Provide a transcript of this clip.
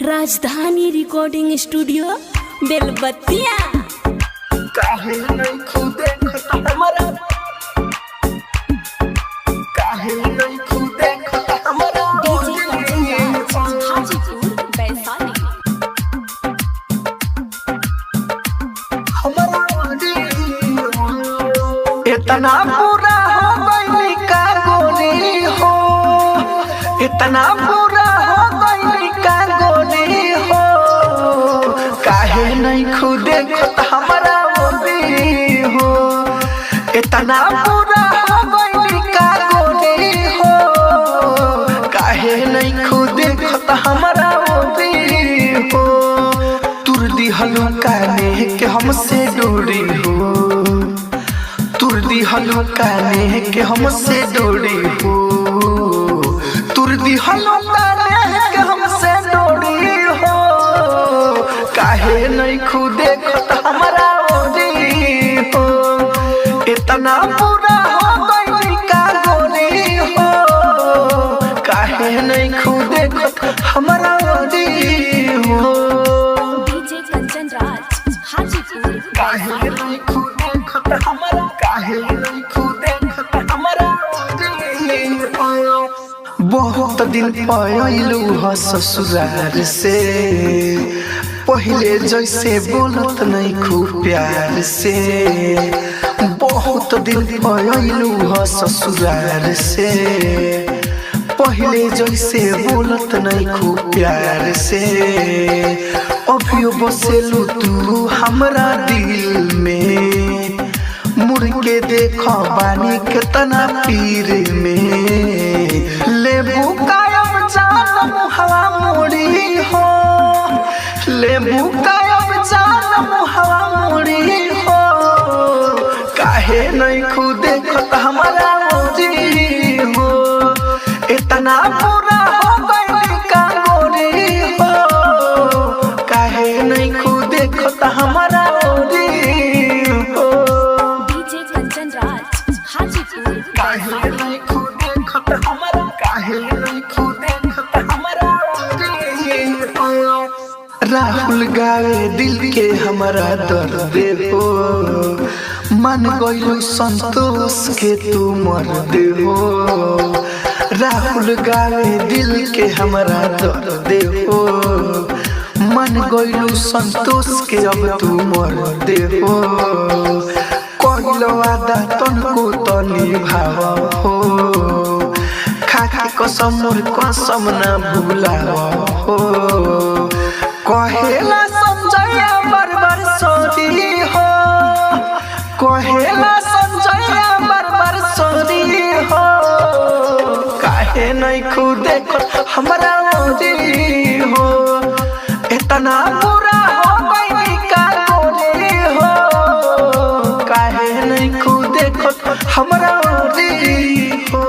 राजधानी recording studio बेलबत्तिया। काहे नहीं खुदे हमरा, काहे नहीं खुदे हमरा हाजीपुर वैशाली। इतना बुरा हो गई का गोली हो, इतना बुरा हो गई का गोली हो, काहे नहीं खुदे हमरा गोली हो। इतना बुरा हो गई का गोली हो, काहे नहीं खुदे हमरा गोली हो। तुर दिहलु काने के हमसे दूरी हो, तुर दिहलु काने के हमसे दूरी हो, तुर दिहलु काने के हमसे दूरी हो, काहे नहीं खुदे हमरा ओरी हो। इतना बुरा हो गई का गोली हो, काहे नहीं खुदे हमरा ओरी हो। डीजे कंचन राज हाजीपुर काहे नहीं खुदे हमरा, काहे नहीं खुदे हमरा। बहुत दिन पयलू ह ससुरार से, पहले जैसे बोलत नहीं खूब प्यार से। बहुत दिन पयलू ह ससुरार से, पहले जैसे बोलत नहीं खूब प्यार से। अभियो बसेलू तू हमरा दिल में, मुड़ के देखो बानी कितना पीर में। लेबू कायम जान हवा मोड़ी हो, लेबू कायम जान हवा मोड़ी हो, काहे नहीं खुदे हमरा मोड़ी हो। इतना बुरा हो गई का गोरी हो, काहे नहीं खुदे हमरा मोड़ी हो। डीजे कंचन राज हाजीपुर काहे नहीं खुदे हमरा, काहे नहीं खुदे हमरा। राहुल गावे दिल के हमरा दर्द हो, मन गइलू संतोष के तू मर्द हो। राहुल गावे दिल के हमरा दर्द हो, मन गइलू संतोष के अब तू मर्द हो। कइलो वादा तनको तो निभाव हो, खाके कसम मोर कसम ना भूलाव हो। कहेला संजय बरबर सोरी हो, कहेला संजय बरबर सोरी हो, काहे नहीं खुदे हमरा ओरी हो। इतना बुरा हो गई का गोली हो, काहे नहीं खुदे हमरा ओरी हो।